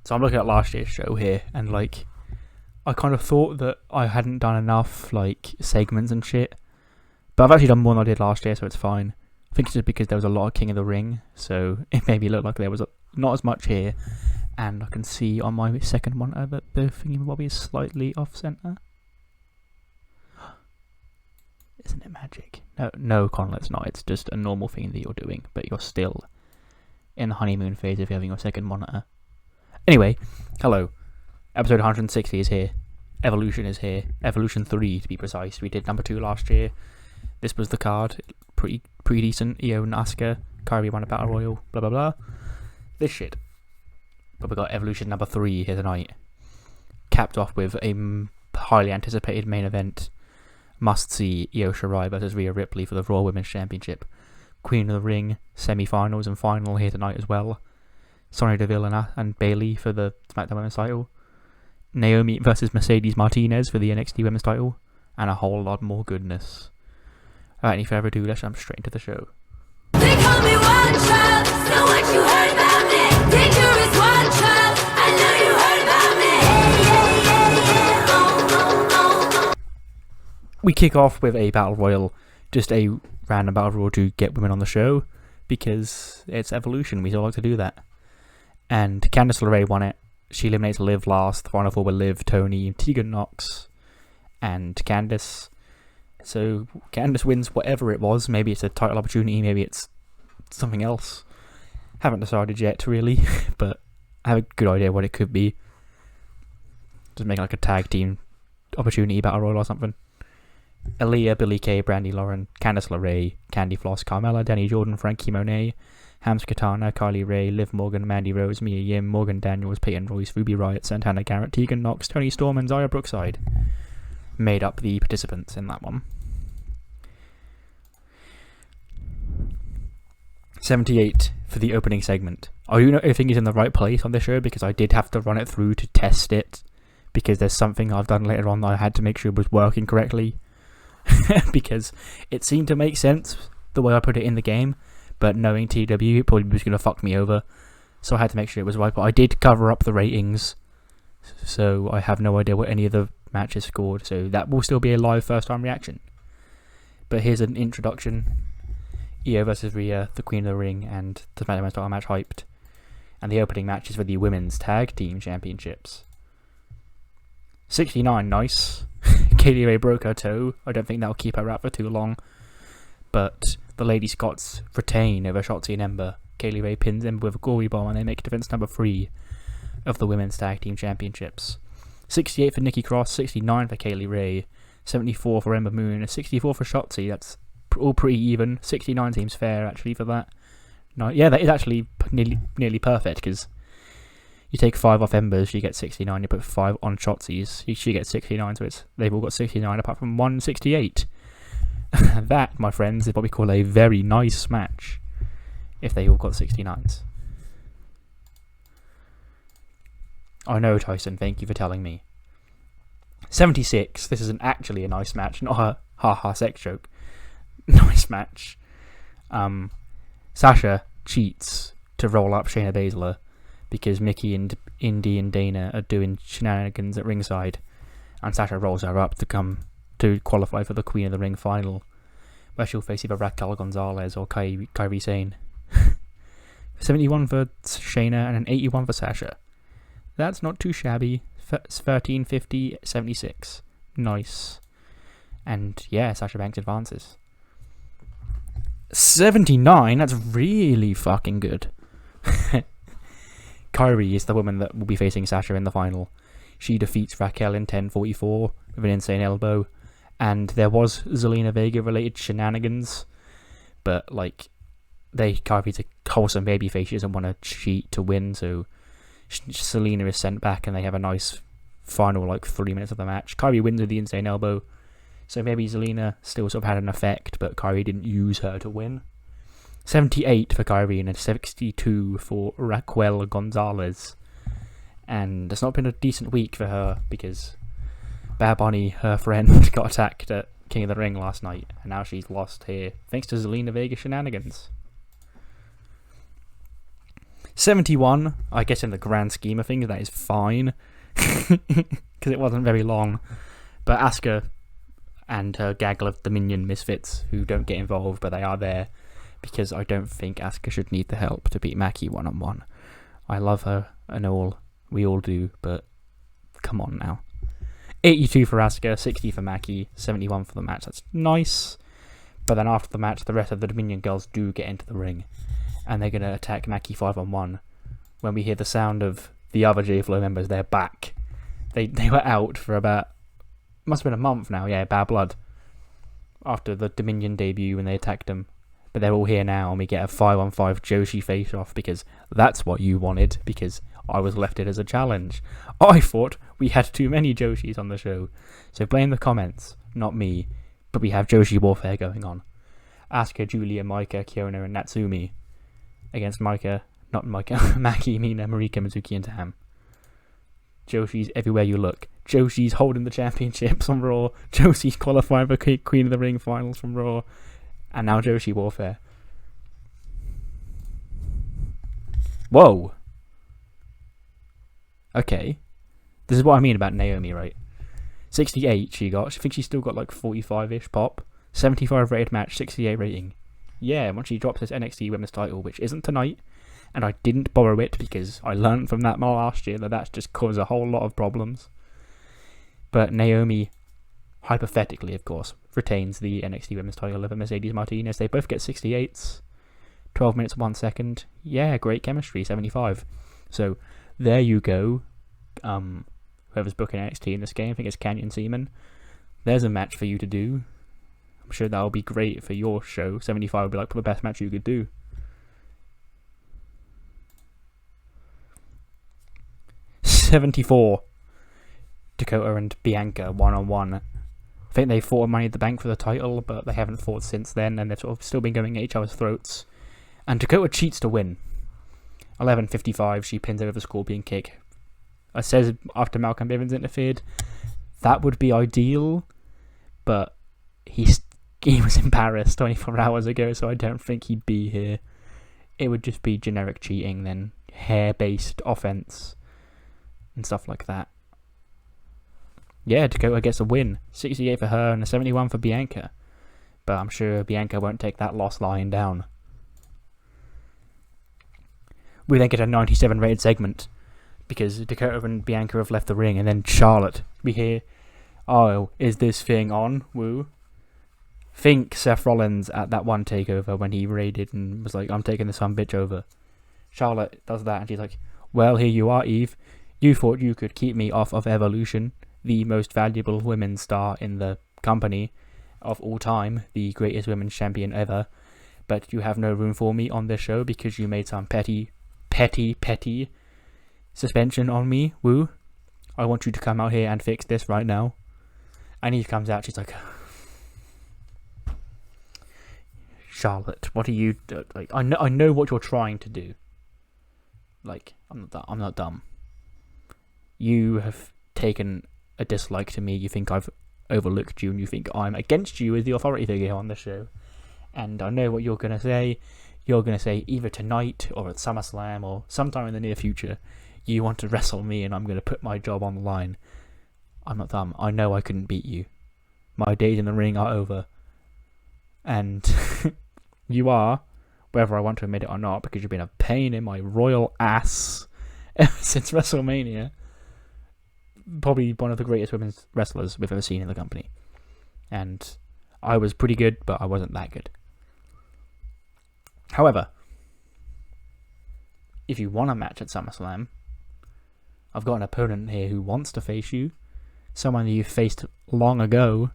So I'm looking at last year's show here, and like, I kind of thought that I hadn't done enough like segments and shit, but I've actually done more than I did last year, so it's fine. I think it's just because there was a lot of King of the Ring, so it made me look like there was not as much here. And I can see on my second monitor that the thingy-bobby is slightly off-center. Isn't it magic? No, Connell, it's not. It's just a normal thing that you're doing, but you're still in the honeymoon phase of having your second monitor. Anyway, hello. Episode 160 is here. Evolution is here. Evolution 3, to be precise. We did number 2 last year. This was the card. Pretty decent. Io and Asuka. Kyrie won a Battle Royal. Blah, blah, blah. This shit. But we got Evolution number 3 here tonight. Capped off with a highly anticipated main event. Must see Io Shirai versus Rhea Ripley for the Raw Women's Championship. Queen of the Ring semi-finals and final here tonight as well. Sonya Deville and Bayley for the SmackDown Women's title. Naomi versus Mercedes Martinez for the NXT Women's title. And a whole lot more goodness. Without any further ado, let's jump straight into the show. They call me one child, so what you heard about me? Dangerous one child, I know you heard about me. We kick off with a Battle Royal, just a random Battle Royal to get women on the show, because it's Evolution, we still like to do that. And Candice LeRae won it. She eliminates Liv last. The final four were Liv, Tony, Tegan Nox, and Candice. So Candice wins whatever it was. Maybe it's a title opportunity, maybe it's something else. Haven't decided yet, really, but I have a good idea what it could be. Just make like a tag team opportunity Battle Royal or something. Aaliyah, Billie Kay, Brandi Lauren, Candice LeRae, Candy Floss, Carmella, Danny Jordan, Frankie Monet, Hams Katana, Kylie Ray, Liv Morgan, Mandy Rose, Mia Yim, Morgan Daniels, Peyton Royce, Ruby Riott, Santana Garrett, Tegan Nox, Tony Storm, and Xia Brookside made up the participants in that one. 78 for the opening segment. I do know everything is in the right place on this show because I did have to run it through to test it because there's something I've done later on that I had to make sure was working correctly because it seemed to make sense the way I put it in the game, but knowing TEW it probably was going to fuck me over, so I had to make sure it was right. But I did cover up the ratings, so I have no idea what any of the matches scored, so that will still be a live first time reaction. But here's an introduction. Io versus Rhea, the Queen of the Ring, and the SmackDown title match hyped. And the opening match is for the Women's Tag Team Championships. 69, nice. Kaylee Ray broke her toe. I don't think that'll keep her out for too long. But the Lady Scots retain over Shotzi and Ember. Kaylee Ray pins Ember with a gory bomb and they make defense number 3 of the Women's Tag Team Championships. 68 for Nikki Cross, 69 for Kaylee Ray, 74 for Ember Moon, 64 for Shotzi. That's all pretty even. 69 seems fair actually for that. No, yeah, that is actually nearly perfect because you take 5 off Ember's, you get 69. You put 5 on Shotzi's, she gets 69. So they've all got 69 apart from 168. That, my friends, is what we call a very nice match. If they all got 69s. I know, Tyson. Thank you for telling me. 76. This is actually a nice match, not a ha-ha sex joke. Nice match. Sasha cheats to roll up Shayna Baszler because Mickey and Indy and Dana are doing shenanigans at ringside, and Sasha rolls her up to come to qualify for the Queen of the Ring final, where she'll face either Raquel Gonzalez or Kairi Sane. 71 for Shayna and an 81 for Sasha. That's not too shabby. 13, 50, 76. Nice. And yeah, Sasha Banks advances. 79? That's really fucking good. Kairi is the woman that will be facing Sasha in the final. She defeats Raquel in 10:44 with an insane elbow. And there was Zelina Vega related shenanigans. But like, Kairi's a wholesome babyface. She doesn't want to cheat to win, so Selena is sent back and they have a nice final 3 minutes of the match. Kairi wins with the insane elbow, so maybe Zelina still sort of had an effect, but Kairi didn't use her to win. 78 for Kairi and a 62 for Raquel Gonzalez. And it's not been a decent week for her because Bad Bunny, her friend, got attacked at King of the Ring last night, and now she's lost here thanks to Zelina Vega shenanigans. 71, I guess in the grand scheme of things, that is fine. Because it wasn't very long. But Asuka and her gaggle of Dominion misfits who don't get involved, but they are there. Because I don't think Asuka should need the help to beat Maki one-on-one. I love her and all. We all do, but come on now. 82 for Asuka, 60 for Maki, 71 for the match. That's nice. But then after the match, the rest of the Dominion girls do get into the ring. And they're going to attack Maki 5-on-1. When we hear the sound of the other J-Flow members, they're back. They were out for about... must have been a month now, yeah, Bad Blood. After the Dominion debut when they attacked them. But they're all here now, and we get a 5-on-5 Joshi face-off, because that's what you wanted, because I was left it as a challenge. I thought we had too many Joshis on the show. So blame the comments, not me. But we have Joshi warfare going on. Asuka, Julia, Maika, Kiona, and Natsumi against Maki, Mina, Marika, Mizuki, and Tam. Joshi's everywhere you look. Joshi's holding the championships on Raw. Joshi's qualifying for Queen of the Ring finals from Raw. And now Joshi warfare. Whoa. Okay. This is what I mean about Naomi, right? 68 she got. I think she's still got like 45-ish pop. 75 rated match, 68 rating. Yeah, once she drops this NXT Women's title, which isn't tonight, and I didn't borrow it because I learned from that last year that that's just caused a whole lot of problems. But Naomi, hypothetically of course, retains the NXT Women's title over Mercedes Martinez. They both get 68s. 12 minutes 1 second. Yeah, great chemistry, 75. So there you go. Whoever's booking NXT in this game, I think it's Canyon Seaman. There's a match for you to do. I'm sure that'll be great for your show. 75 would be like the best match you could do. $74. Dakota and Bianca 1-on-1. I think they fought Money in the Bank for the title, but they haven't fought since then, and they've sort of still been going at each other's throats. And Dakota cheats to win. 11:55, she pins over the Scorpion Kick. I says after Malcolm Bivens interfered, that would be ideal, but he was in Paris 24 hours ago, so I don't think he'd be here. It would just be generic cheating, then hair-based offense and stuff like that. Yeah, Dakota gets a win. 68 for her and a 71 for Bianca. But I'm sure Bianca won't take that loss lying down. We then get a 97 rated segment because Dakota and Bianca have left the ring, and then Charlotte. We hear, oh, is this thing on? Woo. Think Seth Rollins at that one takeover when he raided and was like, I'm taking this bitch over. Charlotte does that and she's like, well, here you are, Eve. You thought you could keep me off of Evolution, the most valuable women's star in the company of all time, the greatest women's champion ever, but you have no room for me on this show because you made some petty suspension on me, woo. I want you to come out here and fix this right now. And he comes out, she's like, Charlotte, what are you like? I know what you're trying to do. Like, I'm not dumb. You have taken a dislike to me. You think I've overlooked you, and you think I'm against you as the authority figure on the show. And I know what you're gonna say. You're gonna say either tonight or at SummerSlam or sometime in the near future, you want to wrestle me, and I'm gonna put my job on the line. I'm not dumb. I know I couldn't beat you. My days in the ring are over. And you are, whether I want to admit it or not, because you've been a pain in my royal ass ever since WrestleMania. Probably one of the greatest women's wrestlers we've ever seen in the company. And I was pretty good, but I wasn't that good. However, if you want a match at SummerSlam, I've got an opponent here who wants to face you. Someone you faced long ago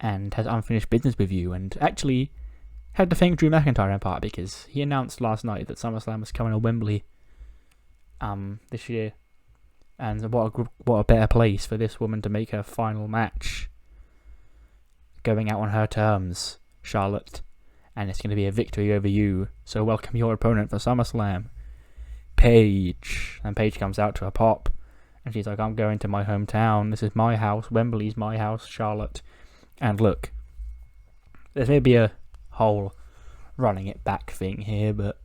and has unfinished business with you, and actually had to thank Drew McIntyre in part because he announced last night that SummerSlam was coming to Wembley this year. And what a better place for this woman to make her final match. Going out on her terms, Charlotte. And it's going to be a victory over you. So welcome your opponent for SummerSlam, Paige. And Paige comes out to a pop. And she's like, I'm going to my hometown. This is my house. Wembley's my house, Charlotte. And look, there's maybe a whole running it back thing here, but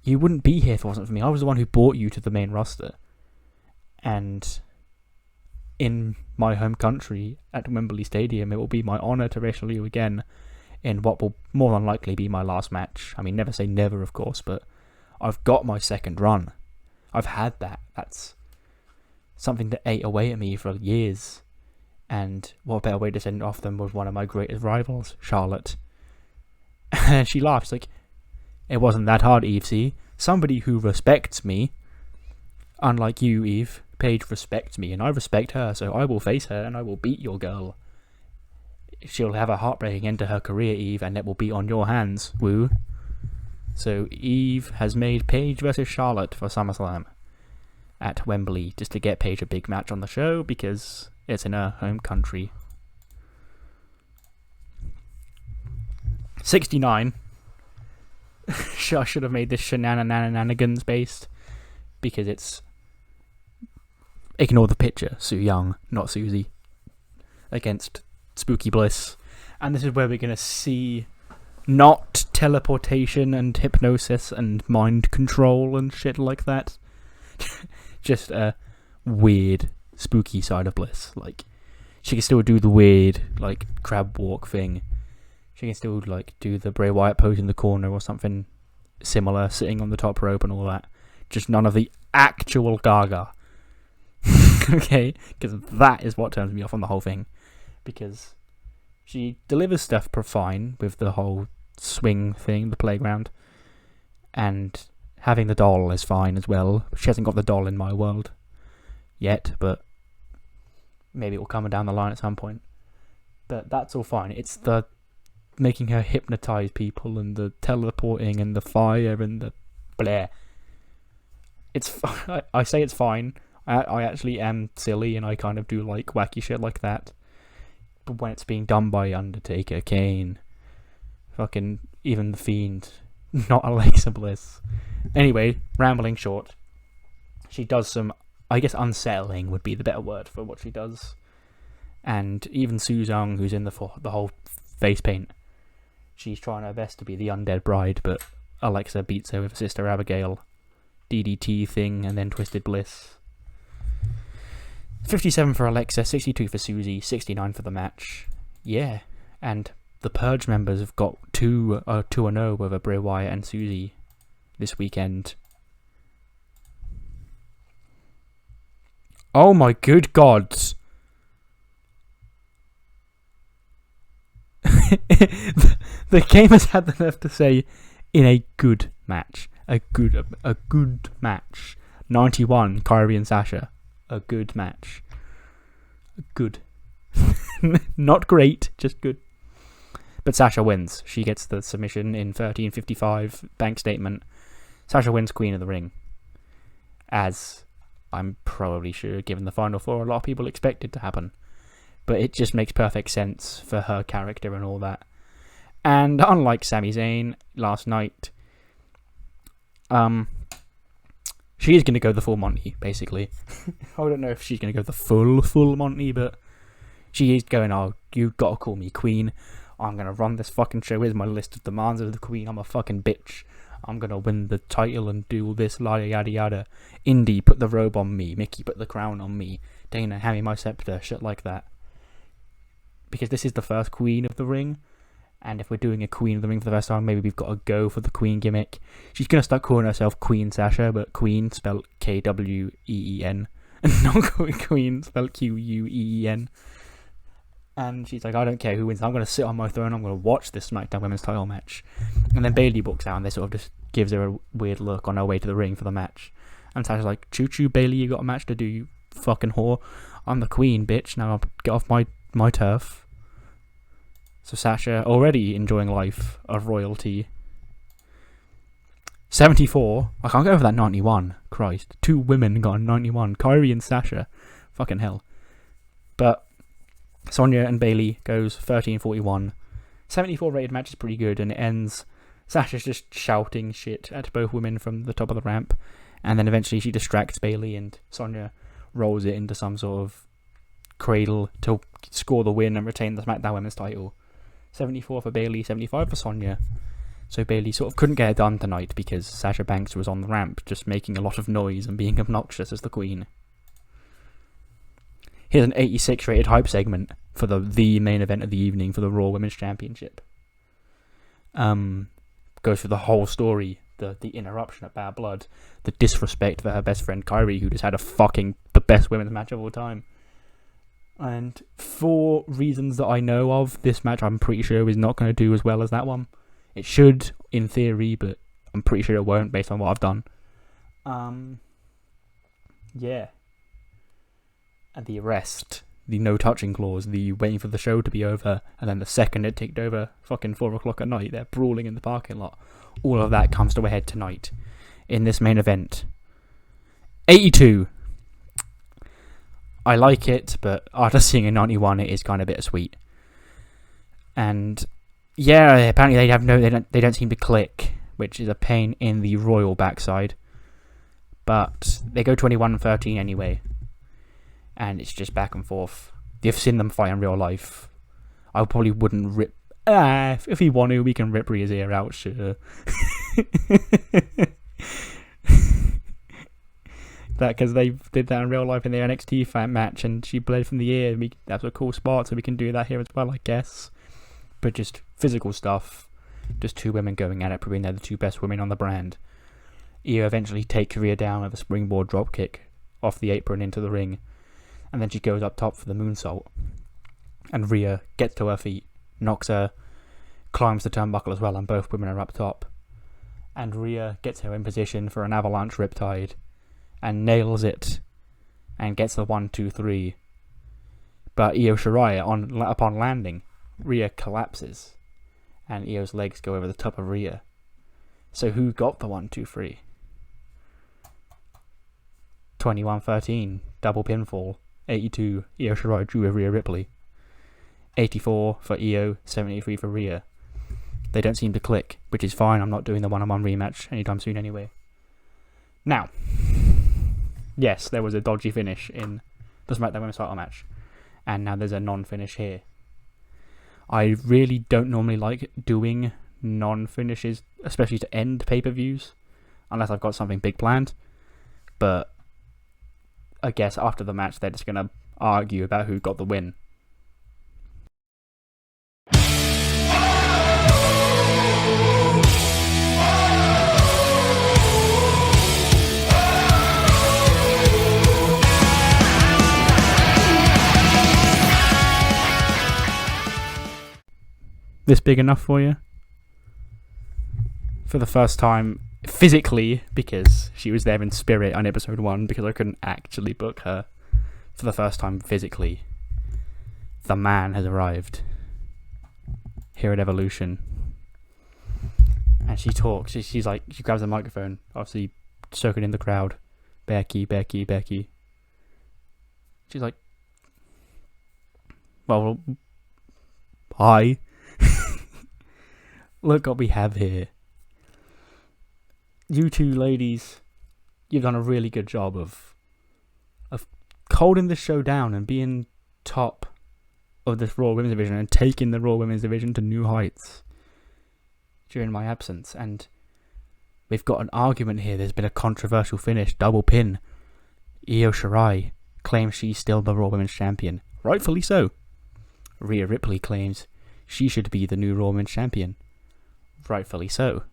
you wouldn't be here if it wasn't for me. I was the one who brought you to the main roster. And in my home country at Wembley Stadium, it will be my honour to wrestle you again in what will more than likely be my last match. I mean, never say never, of course, but I've got my second run. I've had that. That's something that ate away at me for years. And what better way to send it off than with one of my greatest rivals, Charlotte. And she laughs like, it wasn't that hard, Eve, see? Somebody who respects me, unlike you, Eve, Paige respects me, and I respect her, so I will face her and I will beat your girl. She'll have a heartbreaking end to her career, Eve, and it will be on your hands, woo. So Eve has made Paige versus Charlotte for SummerSlam at Wembley, just to get Paige a big match on the show, because it's in her home country. 69. I should have made this shenanigans based, because it's... Ignore the picture, Su Yung, not Susie, against Spooky Bliss. And this is where we're going to see not teleportation and hypnosis and mind control and shit like that. Just a weird, spooky side of Bliss. Like, she can still do the weird, like, crab walk thing. She can still, like, do the Bray Wyatt pose in the corner or something similar, sitting on the top rope and all that. Just none of the actual Gaga. Okay? Because that is what turns me off on the whole thing. Because she delivers stuff fine with the whole swing thing, the playground. And having the doll is fine as well. She hasn't got the doll in my world yet, but maybe it will come down the line at some point. But that's all fine. It's the making her hypnotize people and the teleporting and the fire and the blah. It's I say it's fine. I actually am silly and I kind of do like wacky shit like that. But when it's being done by Undertaker, Kane, fucking even The Fiend, not Alexa Bliss. Anyway, rambling short. She does some, I guess unsettling would be the better word for what she does. And even Su Yung, who's in the whole face paint, she's trying her best to be the undead bride, but Alexa beats her with Sister Abigail, DDT thing, and then Twisted Bliss. 57 for Alexa, 62 for Susie, 69 for the match. Yeah, and the Purge members have got 2-0 over Bray Wyatt and Susie this weekend. Oh my good gods! The gamers had the nerve to say, in a good match. A good match. 91, Kyrie and Sasha. A good match. Good. Not great, just good. But Sasha wins. She gets the submission in 13:55, bank statement. Sasha wins Queen of the Ring. As I'm probably sure, given the Final Four, a lot of people expected to happen. But it just makes perfect sense for her character and all that. And unlike Sami Zayn last night, she is going to go the full Monty, basically. I don't know if she's going to go the full Monty, but she is going, oh, you've got to call me Queen. I'm going to run this fucking show. Here's my list of demands of the Queen. I'm a fucking bitch. I'm going to win the title and do all this, yada yada yada. Indy, put the robe on me. Mickey, put the crown on me. Dana, hand me my scepter. Shit like that. Because this is the first Queen of the Ring. And if we're doing a Queen of the Ring for the first time, maybe we've got to go for the Queen gimmick. She's going to start calling herself Queen Sasha, but Queen spelled Kween. And not Queen spelled Queen. And she's like, I don't care who wins. I'm going to sit on my throne. I'm going to watch this SmackDown Women's title match. And then Bayley walks out and they sort of just gives her a weird look on her way to the ring for the match. And Sasha's like, choo choo, Bayley, you got a match to do, you fucking whore. I'm the Queen, bitch. Now get off my turf. So Sasha, already enjoying life of royalty. 74. I can't go over that 91. Christ. 2 women got a 91. Kyrie and Sasha. Fucking hell. But Sonya and Bayley goes 13:41. 74 rated match is pretty good, and it ends Sasha's just shouting shit at both women from the top of the ramp, and then eventually she distracts Bayley and Sonya rolls it into some sort of cradle to score the win and retain the SmackDown Women's title. 74 for Bayley, 75 for Sonya. So Bayley sort of couldn't get it done tonight because Sasha Banks was on the ramp just making a lot of noise and being obnoxious as the Queen. Here's an 86 rated hype segment for the main event of the evening for the Raw Women's Championship. Goes through the whole story, the interruption at Bad Blood, the disrespect for her best friend Kyrie, who just had the best women's match of all time. And for reasons that I know of, this match I'm pretty sure is not going to do as well as that one. It should, in theory, but I'm pretty sure it won't based on what I've done. Yeah. And the arrest, the no touching clause, the waiting for the show to be over, and then the second it ticked over fucking 4 o'clock at night, they're brawling in the parking lot. All of that comes to a head tonight in this main event. 82. I like it, but after seeing a 91, it is kind of bittersweet. And yeah, apparently they don't seem to click, which is a pain in the royal backside. But they go 21-13 anyway, and it's just back and forth. You've seen them fight in real life. I probably wouldn't rip. If we want to, we can rip Rhea's ear out, sure. That because they did that in real life in the NXT fight match, and she bled from the ear. That's a cool spot, so we can do that here as well, I guess. But just physical stuff, just two women going at it, proving they're the two best women on the brand. Io eventually takes Rhea down with a springboard dropkick off the apron into the ring, and then she goes up top for the moonsault. And Rhea gets to her feet, knocks her, climbs the turnbuckle as well, and both women are up top. And Rhea gets her in position for an avalanche riptide, and nails it, and gets the 1-2-3. But Io Shirai, upon landing, Rhea collapses, and Io's legs go over the top of Rhea. So who got the 1-2-3? 21-13, double pinfall. 82, Io Shirai drew with Rhea Ripley. 84 for Io, 73 for Rhea. They don't seem to click, which is fine. I'm not doing the one-on-one rematch anytime soon anyway. Now, yes, there was a dodgy finish in the SmackDown Women's title match, and now there's a non-finish here. I really don't normally like doing non-finishes, especially to end pay-per-views, unless I've got something big planned. But I guess after the match, they're just going to argue about who got the win. This big enough for you? For the first time, physically, because she was there in spirit on episode 1, because I couldn't actually book her. For the first time, physically, the man has arrived here at Evolution. And she talks. She's like, she grabs the microphone, obviously soaking in the crowd. Becky. She's like, well, hi. Look what we have here. You two ladies, you've done a really good job of holding this show down and being top of this Raw Women's Division and taking the Raw Women's Division to new heights during my absence. And we've got an argument here. There's been a controversial finish, double pin. Io Shirai claims she's still the Raw Women's Champion. Rightfully so. Rhea Ripley claims she should be the new Raw Women's Champion. Rightfully so.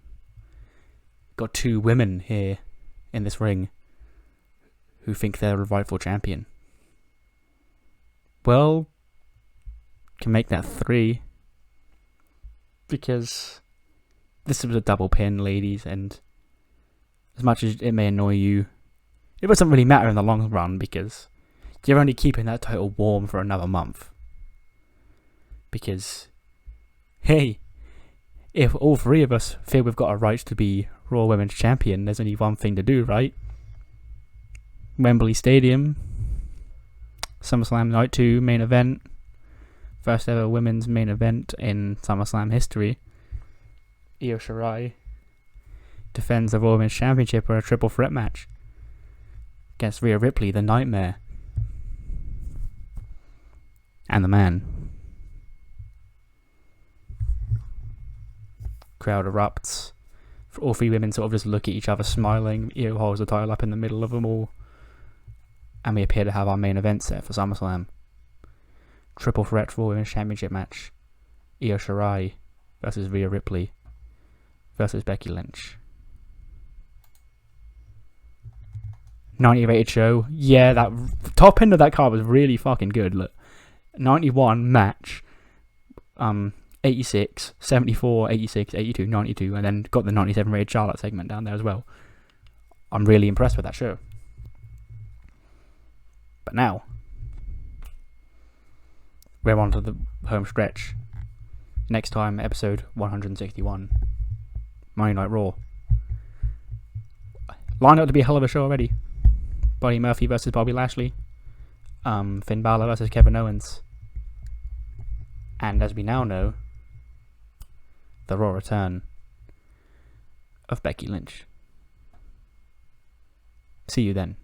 Got two women here in this ring who think they're a rightful champion. Well, can make that 3, because this was a double pin, ladies, and as much as it may annoy you, it doesn't really matter in the long run, because you're only keeping that title warm for another month. Because, hey, if all 3 of us feel we've got a right to be Raw Women's Champion, there's only one thing to do, right? Wembley Stadium, SummerSlam Night 2 main event, first ever women's main event in SummerSlam history. Io Shirai defends the Raw Women's Championship in a triple threat match against Rhea Ripley, the Nightmare, and the Man. Crowd erupts. All three women sort of just look at each other smiling. Io holds the title up in the middle of them all. And we appear to have our main event set for SummerSlam. Triple threat for Women's Championship match. Io Shirai versus Rhea Ripley versus Becky Lynch. 90 rated show. Yeah, that top end of that card was really fucking good. Look, 91 match. 86, 74, 86, 82, 92, and then got the 97 rated Charlotte segment down there as well. I'm really impressed with that show. But now, we're on to the home stretch. Next time, episode 161. Monday Night Raw. Lined up to be a hell of a show already. Buddy Murphy versus Bobby Lashley. Finn Balor versus Kevin Owens. And as we now know, the Raw return of Becky Lynch. See you then.